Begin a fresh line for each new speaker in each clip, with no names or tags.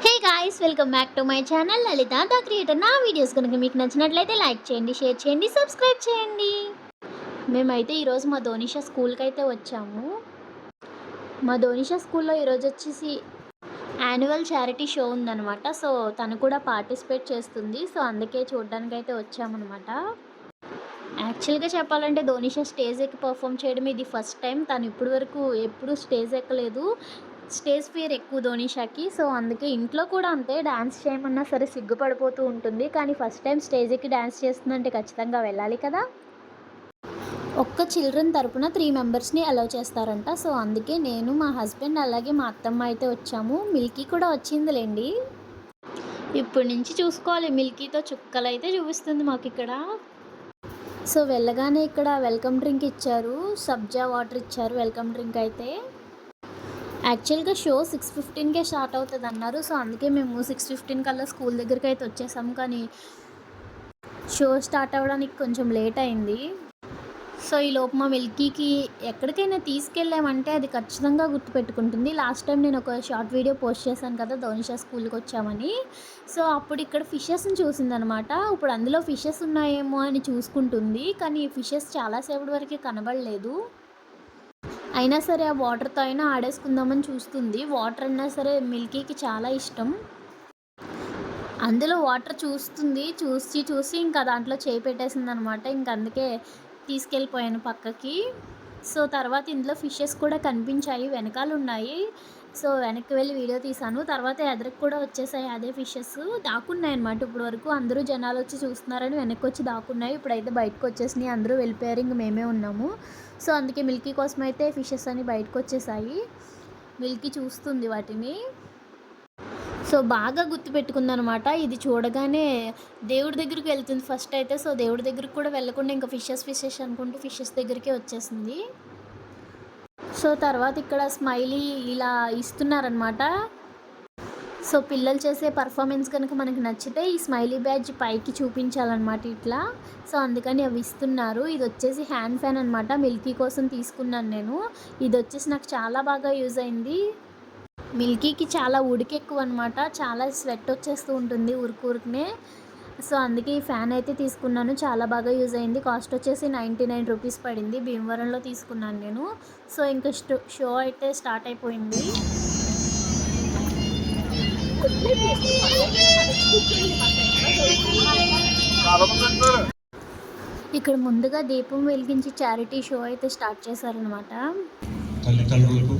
Hey guys, welcome back to my channel Lalitha the creator. నా videos కనుక మీకు నచ్చినట్లయితే లైక్ చేయండి, షేర్ చేయండి, సబ్స్క్రైబ్ చేయండి. మేమైతే ఈరోజు మా ధోనిషా స్కూల్కి అయితే వచ్చాము. మా ధోనిషా స్కూల్లో ఈరోజు వచ్చేసి యాన్యువల్ చారిటీ షో ఉందన్నమాట. సో తను కూడా పార్టిసిపేట్ చేస్తుంది. సో అందుకే చూడడానికి అయితే వచ్చామన్నమాట. యాక్చువల్గా చెప్పాలంటే ధోనిషా స్టేజ్ ఎక్కి పర్ఫామ్ చేయడం ఇది ఫస్ట్ టైం. తను ఇప్పటి వరకు ఎప్పుడూ స్టేజ్ ఎక్కలేదు. స్టేజ్ ఫియర్ ఎక్కువ ధోనిషాకి. సో అందుకే ఇంట్లో కూడా అంతే, డ్యాన్స్ చేయమన్నా సరే సిగ్గుపడిపోతూ ఉంటుంది. కానీ ఫస్ట్ టైం స్టేజ్ ఎక్కి డ్యాన్స్ చేస్తుందంటే ఖచ్చితంగా వెళ్ళాలి కదా. ఒక్క చిల్డ్రన్ తరపున 3 మెంబర్స్ని అలౌ చేస్తారంట. సో అందుకే నేను, మా హస్బెండ్, అలాగే మా అత్తమ్మ అయితే వచ్చాము. మిల్కీ కూడా వచ్చిందిలేండి. ఇప్పటి నుంచి చూసుకోవాలి, మిల్కీతో చుక్కలు అయితే చూపిస్తుంది మాకు ఇక్కడ. సో వెళ్ళగానే ఇక్కడ వెల్కమ్ డ్రింక్ ఇచ్చారు, సబ్జా వాటర్ ఇచ్చారు వెల్కమ్ డ్రింక్ అయితే. యాక్చువల్గా షో 6:15కే స్టార్ట్ అవుతుంది అన్నారు. సో అందుకే మేము 6:15 కల్లా స్కూల్ దగ్గరికి అయితే వచ్చేసాము. కానీ షో స్టార్ట్ అవ్వడానికి కొంచెం లేట్ అయింది. సో ఈలోపు మా మిల్కీకి ఎక్కడికైనా తీసుకెళ్ళామంటే అది ఖచ్చితంగా గుర్తుపెట్టుకుంటుంది. లాస్ట్ టైం నేను ఒక షార్ట్ వీడియో పోస్ట్ చేశాను కదా, ధోనిషా స్కూల్కి వచ్చామని. సో అప్పుడు ఇక్కడ ఫిషెస్ని చూసిందనమాట. ఇప్పుడు అందులో ఫిషెస్ ఉన్నాయేమో అని చూసుకుంటుంది. కానీ ఫిషెస్ చాలాసేపటి వరకు కనబడలేదు. అయినా సరే ఆ వాటర్తో అయినా ఆడేసుకుందామని చూస్తుంది. వాటర్ అన్నా సరే మిల్కీకి చాలా ఇష్టం. అందులో వాటర్ చూస్తుంది, చూసి ఇంకా దాంట్లో చేయి పెట్టేసింది అనమాట. ఇంక అందుకే తీసుకెళ్ళిపోయాను పక్కకి. సో తర్వాత ఇందులో ఫిషెస్ కూడా కనిపించాయి, వెనకాల ఉన్నాయి. సో వెనక్కి వెళ్ళి వీడియో తీశాను. తర్వాత ఎదురుకు కూడా వచ్చేసాయి అదే ఫిషెస్. దాక్కున్నాయి అనమాట. ఇప్పుడు వరకు అందరూ జనాలు వచ్చి చూస్తున్నారని వెనక్కి వచ్చి దాక్కున్నాయి. ఇప్పుడైతే బయటకు వచ్చేసినాయి, అందరూ వెళ్ళిపోయారు, ఇంక మేమే ఉన్నాము. సో అందుకే మిల్కీ కోసం అయితే ఫిషెస్ అని బయటకు వచ్చేసాయి. మిల్కీ చూస్తుంది వాటిని. సో బాగా గుర్తుపెట్టుకుందనమాట. ఇది చూడగానే దేవుడి దగ్గరికి వెళ్తుంది ఫస్ట్ అయితే. సో దేవుడి దగ్గరికి కూడా వెళ్ళకుండా ఇంకా ఫిషెస్ అనుకుంటూ ఫిషెస్ దగ్గరికే వచ్చేసింది. సో తర్వాత ఇక్కడ స్మైలీ ఇలా ఇస్తున్నారనమాట. సో పిల్లలు చేసే పర్ఫార్మెన్స్ కనుక మనకి నచ్చితే ఈ స్మైలీ బ్యాడ్జ్ పైకి చూపించాలన్నమాట ఇట్లా. సో అందుకని అవి ఇస్తున్నారు. ఇది వచ్చేసి హ్యాండ్ ఫ్యాన్ అనమాట. మిల్కీ కోసం తీసుకున్నాను నేను. ఇది వచ్చేసి నాకు చాలా బాగా యూజ్ అయింది. మిల్కీకి చాలా ఉడికి ఎక్కువ అనమాట. చాలా స్వెట్ వచ్చేస్తూ ఉంటుంది ఉరుకునే. సో అందుకే ఈ ఫ్యాన్ అయితే తీసుకున్నాను. చాలా బాగా యూజ్ అయింది. కాస్ట్ వచ్చేసి 99 రూపీస్ పడింది. భీమవరంలో తీసుకున్నాను నేను. సో ఇంకా షో అయితే స్టార్ట్ అయిపోయింది. ఇక్కడ ముందుగా దీపం వెలిగించి చారిటీ షో అయితే స్టార్ట్ చేశారనమాట.
తల్లిదండ్రులకు,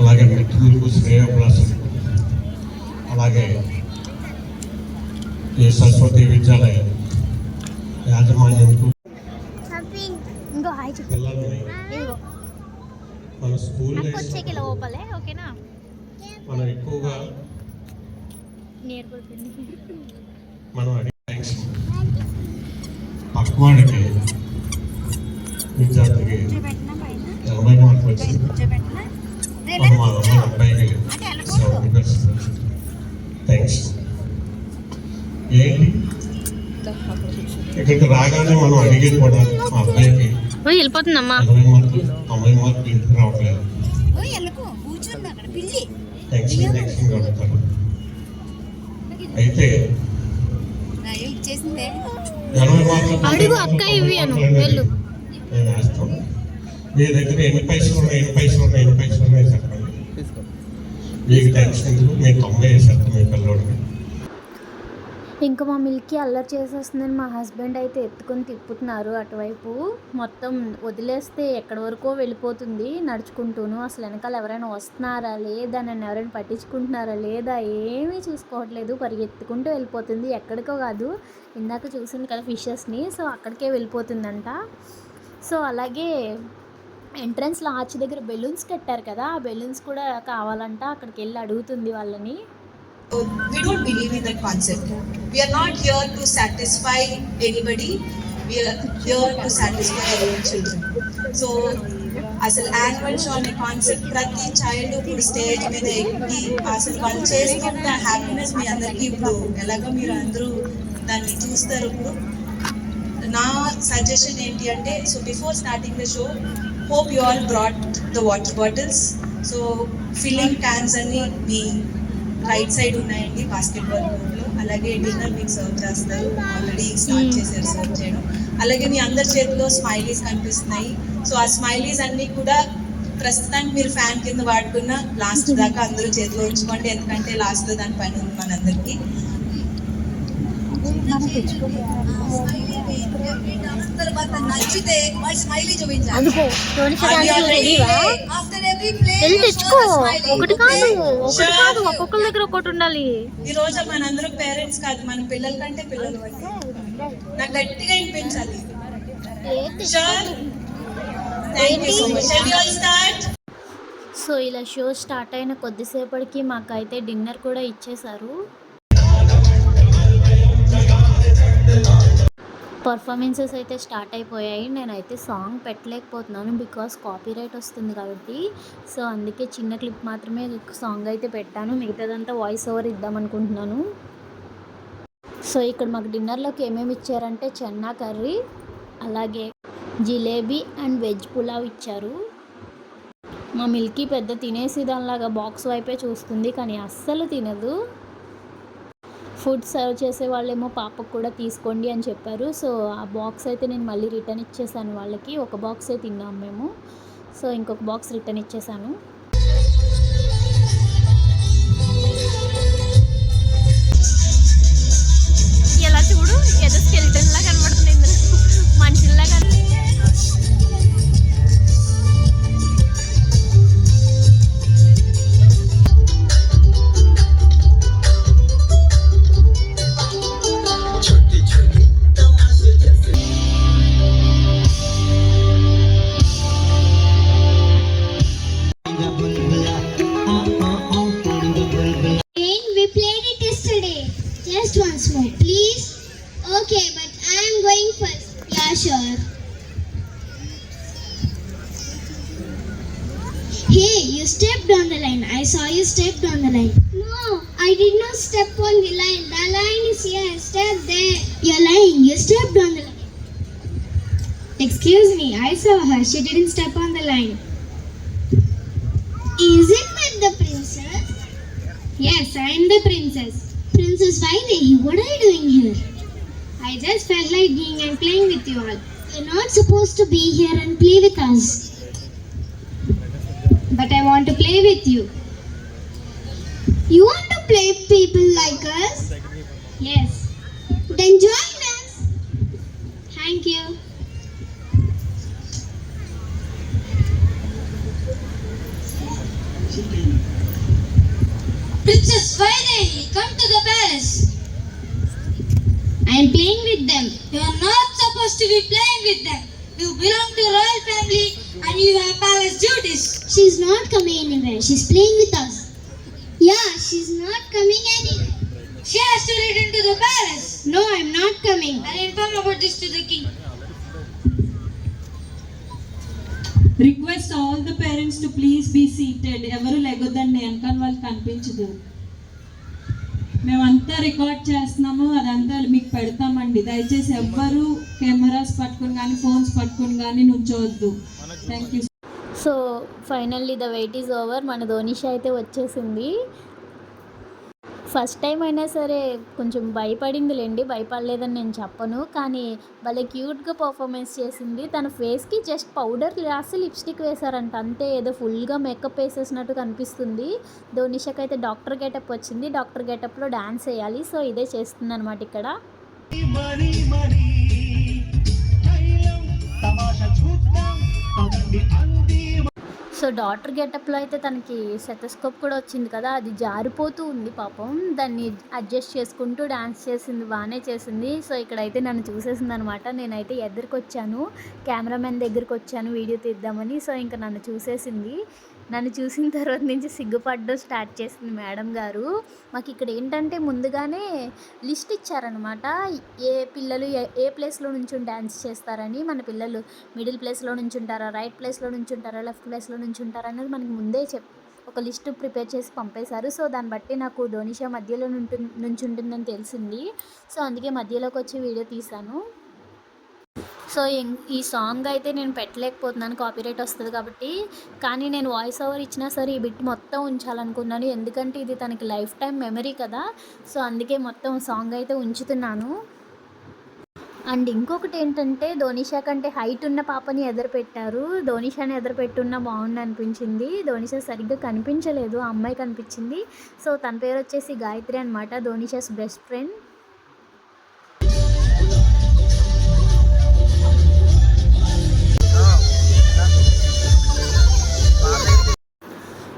అలాగే మిత్రులకు, శ్రేయోభిలాషులకు, అలాగే ఈ సరస్వతి విద్యాలయ యాజమాన్యంకు, పిల్లల్ని మన స్కూల్ మనం ఎక్కువగా మనం థ్యాంక్స్ పక్కవాడికి విద్యార్థికి 80 మార్కులు వచ్చింది. మా అబ్బాయికి 70% థ్యాంక్స్. ఏంటి ఇక్కడికి రాగానే మనం అడిగేది కూడా మా అబ్బాయికి
20
మార్కులు 90 మార్కులు ఇంటికి రావట్లేదు. నెక్స్ట్ అడుగుతాను. అయితే 80 మార్కులు నేను వేస్తాను. మీ దగ్గర ఎన్ని పైసలు ఉన్నాయి చెప్పండి. మీకు టెన్షన్ ఎందుకు? మీరు 90 వేసేస్తాం మీ పిల్లోడికి.
ఇంకా మా మిల్కీ అల్లరి చేసేస్తుందని మా హస్బెండ్ అయితే ఎత్తుకొని తిప్పుతున్నారు అటువైపు. మొత్తం వదిలేస్తే ఎక్కడి వరకో వెళ్ళిపోతుంది నడుచుకుంటూను. అసలు వెనకాల ఎవరైనా వస్తున్నారా లేదా, నన్ను ఎవరైనా పట్టించుకుంటున్నారా లేదా ఏమీ చూసుకోవట్లేదు. పరిగెత్తుకుంటూ వెళ్ళిపోతుంది. ఎక్కడికో కాదు, ఇందాక చూసింది కదా ఫిషెస్ని, సో అక్కడికే వెళ్ళిపోతుందంట. సో అలాగే ఎంట్రన్స్లో ఆర్చ్ దగ్గర బెలూన్స్ కట్టారు కదా, ఆ బెలూన్స్ కూడా కావాలంట. అక్కడికి వెళ్ళి అడుగుతుంది వాళ్ళని.
We don't believe in that concept. We are not here to satisfy anybody. We are here to satisfy our own children. So, అసలు యాన్యువల్ షో అనే కాన్సెప్ట్ ప్రతి చైల్డ్ ఇప్పుడు స్టేజ్ మీద ఎక్కి అసలు వాళ్ళు చేస్తున్న హ్యాపీనెస్ మీ అందరికీ ఇప్పుడు ఎలాగో మీరు అందరూ దాన్ని చూస్తారు. ఇప్పుడు నా సజెషన్ ఏంటి అంటే, so before starting the show, hope you all brought the water bottles. So filling cans అన్ని మీ రైట్ సైడ్ ఉన్నాయండి బాస్కెట్బాల్ కోర్ట్లో. అలాగే డిన్నర్ మీకు సర్వ్ చేస్తారు, ఆల్రెడీ స్టార్ట్ చేశారు సర్వ్ చేయడం. అలాగే మీ అందరి చేతిలో స్మైలీస్ కనిపిస్తున్నాయి. సో ఆ స్మైలీస్ అన్నీ కూడా ప్రస్తుతానికి మీరు ఫ్యాన్ కింద వాడుకున్న లాస్ట్ దాకా అందరూ చేతిలో ఉంచుకోండి, ఎందుకంటే లాస్ట్లో దాని పని ఉంది మనందరికీ. తర్వాత నచ్చితే వాడి స్మైలీ చూపించాలి.
అందుకో ధోనిష డాన్స్ రెడీవా?
ఆఫ్టర్ ఎవ్రీ ప్లే
వెళ్ళి తెచ్చుకో. ఒకటి కాదు ఒక్కొక్కరి దగ్గర ఒకటి ఉండాలి.
ఈ రోజు మనందరం పేరెంట్స్ కాదు, మన పిల్లల కంటే పిల్లలు అంటే నాకు గట్టిగా వినిపించాలి.
సో ఇలా షో స్టార్ట్ అయిన కొద్దిసేపటికి మాకైతే డిన్నర్ కూడా ఇచ్చేశారు. పర్ఫార్మెన్సెస్ అయితే స్టార్ట్ అయిపోయాయి. నేనైతే సాంగ్ పెట్టలేకపోతున్నాను బికాస్ కాపీరైట్ వస్తుంది కాబట్టి. సో అందుకే చిన్న క్లిప్ మాత్రమే సాంగ్ అయితే పెట్టాను, మిగతాదంతా వాయిస్ ఓవర్ ఇద్దామనుకుంటున్నాను. సో ఇక్కడ మాకు డిన్నర్లోకి ఏమేమి ఇచ్చారంటే చెన్నా కర్రీ, అలాగే జిలేబీ అండ్ వెజ్ పులావ్ ఇచ్చారు. మా మిల్కీ పెద్ద తినేసి దానిలాగా బాక్స్ వైపే చూస్తుంది, కానీ అస్సలు తినదు. ఫుడ్ సర్వ్ చేసే వాళ్ళేమో పాపకు కూడా తీసుకోండి అని చెప్పారు. సో ఆ బాక్స్ అయితే నేను మళ్ళీ రిటర్న్ ఇచ్చేసాను వాళ్ళకి. ఒక బాక్సే తిన్నాం మేము, సో ఇంకొక బాక్స్ రిటర్న్ ఇచ్చేసాను. ఎలా చూడు, ఏదో స్కెల్టన్ లా కనబడుతుంది ఇందులో, మనుషుల్లా
once more, please. Okay, but I am going first. Yeah, sure. Hey, you stepped on the line. I saw you stepped on the line. No, I did not step on the line. The line is here. Step there. You're lying. You stepped on the line. Excuse me, I saw her. She didn't step on the line. Isn't that the princess? Yes, I am the princess. Princess Vaidehi, what are you doing here? I just felt like being and playing with you all. You're not supposed to be here and play with us. But I want to play with you. You want to play with people like us? Yes. Then join us. Thank you. Princess Vaidehi, come to the palace. I am playing with them. You are not supposed to be playing with them. You belong to royal family and you have palace duties. She's not coming anywhere. She's playing with us. Yeah, she's not coming anywhere. She has to return to the palace. No, I'm not coming. I'll inform about this to the king.
Request all the parents to please be seated. ఎవరు లెగొద్దండి, వెనకాల వాళ్ళు కనిపించదు. మేమంతా record చేస్తున్నాము, అదంతా మీకు పెడతామండి. దయచేసి ఎవ్వరు కెమెరాస్ పట్టుకుని కానీ ఫోన్స్ పట్టుకుని కానీ నుంచోవద్దు. Thank you.
So finally the wait is over. మన ధోనిష అయితే వచ్చేసింది. ఫస్ట్ టైం అయినా సరే కొంచెం భయపడిందిలేండి, భయపడలేదని నేను చెప్పను, కానీ భలే క్యూట్గా పర్ఫార్మెన్స్ చేసింది. తన ఫేస్కి జస్ట్ పౌడర్ రాసి లిప్స్టిక్ వేశారంట, అంతే. ఏదో ఫుల్గా మేకప్ వేసేసినట్టు కనిపిస్తుంది. ధోనిషకి అయితే డాక్టర్ గెటప్ వచ్చింది. డాక్టర్ గెటప్లో డ్యాన్స్ వేయాలి. సో ఇదే చేస్తుంది అనమాట ఇక్కడ. సో డాక్టర్ గెటప్లో అయితే తనకి స్టెథోస్కోప్ కూడా వచ్చింది కదా, అది జారిపోతూ ఉంది పాపం. దాన్ని అడ్జస్ట్ చేసుకుంటూ డ్యాన్స్ చేసింది, బాగానే చేసింది. సో ఇక్కడైతే నన్ను చూసేసింది అనమాట. నేనైతే ఎదురుకు వచ్చాను, కెమెరామెన్ దగ్గరికి వచ్చాను వీడియో తీద్దామని. సో ఇంకా నన్ను చూసేసింది. నన్ను చూసిన తర్వాత నుంచి సిగ్గుపడడం స్టార్ట్ చేసింది మేడం గారు. మాకు ఇక్కడ ఏంటంటే ముందుగానే లిస్ట్ ఇచ్చారనమాట, ఏ పిల్లలు ఏ ప్లేస్లో నుంచి డ్యాన్స్ చేస్తారని. మన పిల్లలు మిడిల్ ప్లేస్లో నుంచి ఉంటారా, రైట్ ప్లేస్లో నుంచి ఉంటారా, లెఫ్ట్ ప్లేస్లో నుంచి ఉంటారా అనేది మనకి ముందే ఒక లిస్ట్ ప్రిపేర్ చేసి పంపేశారు. సో దాన్ని బట్టి నాకు ధోనిష మధ్యలో నుంచి ఉంటుందని తెలిసింది. సో అందుకే మధ్యలోకి వచ్చి వీడియో తీశాను. సో ఈ సాంగ్ అయితే నేను పెట్టలేకపోతున్నాను, కాపీరైట్ వస్తుంది కాబట్టి. కానీ నేను వాయిస్ ఓవర్ ఇచ్చినా సరే ఈ బిట్ మొత్తం ఉంచాలనుకున్నాను, ఎందుకంటే ఇది తనకి లైఫ్ టైం మెమరీ కదా. సో అందుకే మొత్తం సాంగ్ అయితే ఉంచుతున్నాను. అండ్ ఇంకొకటి ఏంటంటే ధోనిషా కంటే హైట్ ఉన్న పాపని ఎదురు పెట్టారు. ధోనిషాని ఎదురు పెట్టున్నా బాగుండు అనిపించింది. ధోనిషా సరిగ్గా కనిపించలేదు, ఆ అమ్మాయి కనిపించింది. సో తన పేరు వచ్చేసి గాయత్రి అనమాట, ధోనిషాస్ బెస్ట్ ఫ్రెండ్.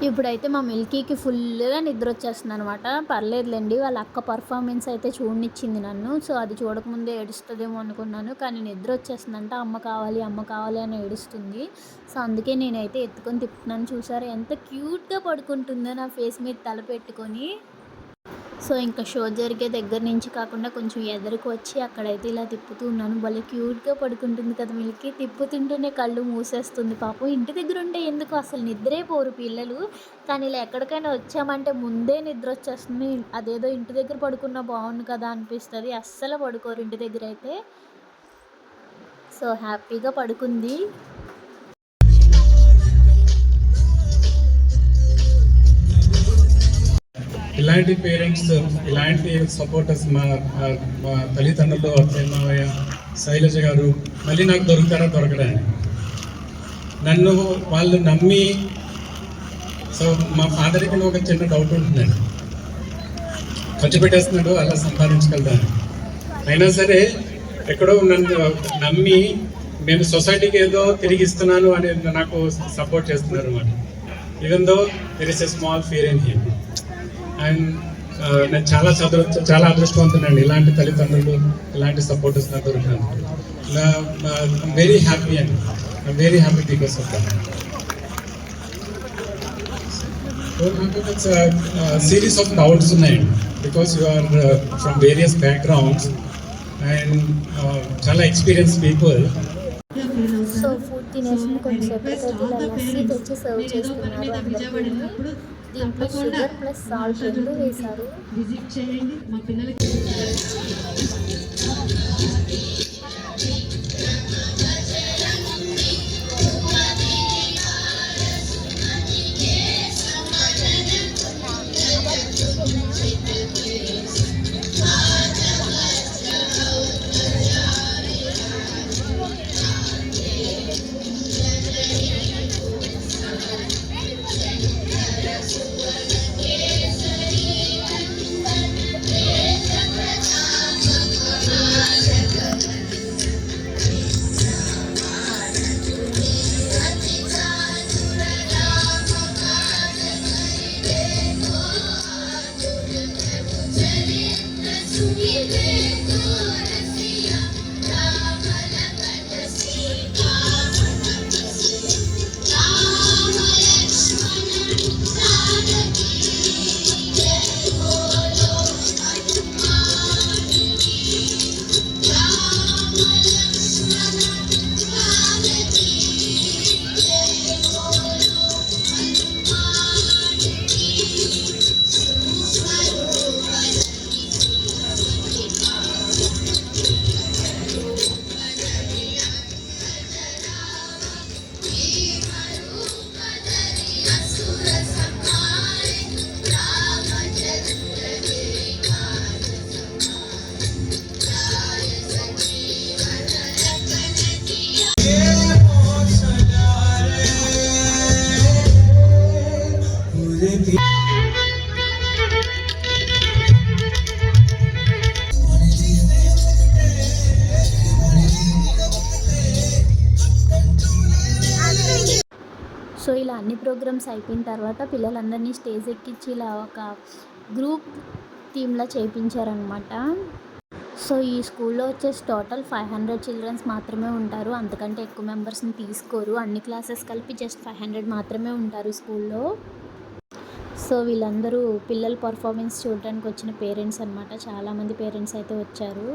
ఇప్పుడైతే మా మిల్కీకి ఫుల్గా నిద్ర వచ్చేస్తుంది అనమాట. పర్లేదులేండి, వాళ్ళ అక్క పర్ఫార్మెన్స్ అయితే చూడనిచ్చింది నన్ను. సో అది చూడకముందే ఏడుస్తుందేమో అనుకున్నాను, కానీ నిద్ర వచ్చేస్తుందంట. అమ్మ కావాలి అని ఏడుస్తుంది. సో అందుకే నేనైతే ఎత్తుకొని తిప్పుతున్నాను. చూసారా ఎంత క్యూట్గా పడుకుంటుందో నా ఫేస్ మీద తల పెట్టుకొని. సో ఇంకా షో జరిగే దగ్గర నుంచి కాకుండా కొంచెం ఎదురుకు వచ్చి అక్కడైతే ఇలా తిప్పుతూ ఉన్నాను. భలే క్యూట్గా పడుకుంటుంది కదా మిల్కీ. తిప్పుతుంటేనే కళ్ళు మూసేస్తుంది పాపం. ఇంటి దగ్గర ఉంటే ఎందుకు అసలు నిద్రే పోరు పిల్లలు, కానీ ఇలా ఎక్కడికైనా వచ్చామంటే ముందే నిద్ర వచ్చేస్తుంది. అదేదో ఇంటి దగ్గర పడుకున్నా బాగుండు కదా అనిపిస్తుంది. అస్సలు పడుకోరు ఇంటి దగ్గర అయితే. సో హ్యాపీగా పడుకుంది.
ఇలాంటి పేరెంట్స్, ఇలాంటి సపోర్టర్స్ మా తల్లిదండ్రులు, అత్తయ్య, శైలజ గారు మళ్ళీ నాకు దొరకడానికి నన్ను వాళ్ళు నమ్మి. సో మా ఫాదర్కి ఒక చిన్న డౌట్ ఉంటుందండి, ఖర్చు పెట్టేస్తున్నాడు అలా సంపాదించగలుగుతాను, అయినా సరే ఎక్కడో నన్ను నమ్మి నేను సొసైటీకి ఏదో తిరిగి ఇస్తున్నాను అని నాకు సపోర్ట్ చేస్తున్నారు అన్నమాట. Even though there is a small fear in him. And నేను చాలా అదృష్టవంతునండి, ఇలాంటి తల్లిదండ్రులు, ఇలాంటి సపోర్టర్స్ నాకు దొరికినాను. వెరీ హ్యాపీ అండి, very happy because of that. Series of doubts ఉన్నాయండి, because you are from various backgrounds and చాలా ఎక్స్పీరియన్స్ పీపుల్.
సో ఫుడ్ తినేసి కొంచెంసేపటికి ఇలా లస్సీ తెచ్చి సర్వ్ చేస్తున్నారు అందరికీ. దీంట్లో షుగర్ ప్లస్ సాల్ట్ రెండు వేశారు.
విజిట్ చేయండి మా పిల్లలకి.
సో ఇలా అన్ని ప్రోగ్రామ్స్ అయిపోయిన తర్వాత పిల్లలందరినీ స్టేజ్ ఎక్కించి ఇలా ఒక గ్రూప్ థీమ్లా చేయించారనమాట. సో ఈ స్కూల్లో వచ్చేసి టోటల్ 500 చిల్డ్రన్స్ మాత్రమే ఉంటారు, అంతకంటే ఎక్కువ మెంబర్స్ని తీసుకోరు. అన్ని క్లాసెస్ కలిపి జస్ట్ 500 మాత్రమే ఉంటారు స్కూల్లో. సో వీళ్ళందరూ పిల్లల పర్ఫార్మెన్స్ చూడడానికి వచ్చిన పేరెంట్స్ అనమాట. చాలామంది పేరెంట్స్ అయితే వచ్చారు.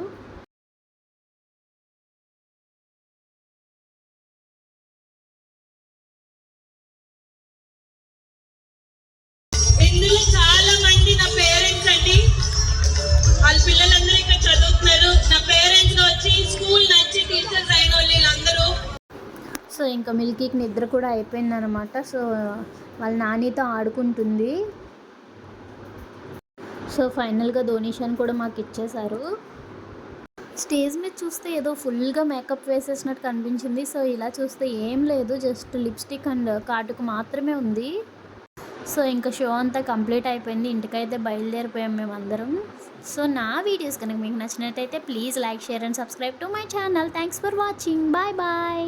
ఇందులో చాలా మంది నా పేరెంట్స్ అండి. వాళ్ళ పిల్లలందరూ ఇక్కడ చదువుతున్నారు. నా పేరెంట్స్ వచ్చి స్కూల్ నచ్చి టీచర్స్ అయిన వాళ్ళు
ఇంకా మిల్కీకి నిద్ర కూడా అయిపోయిందనమాట. సో వాళ్ళ నానితో ఆడుకుంటుంది. సో ఫైనల్గా ధోనిషాని కూడా మాకు ఇచ్చేశారు. స్టేజ్ మీద చూస్తే ఏదో ఫుల్గా మేకప్ వేసేసినట్టు కనిపించింది. సో ఇలా చూస్తే ఏం లేదు, జస్ట్ లిప్స్టిక్ అండ్ కాటుకు మాత్రమే ఉంది. సో ఇంకా షో అంతా కంప్లీట్ అయిపోయింది. ఇంటికైతే బయలుదేరిపోయాం మేమందరం. సో నా వీడియోస్ కనుక మీకు నచ్చినట్టయితే please like, share and subscribe to my channel. Thanks for watching. Bye bye.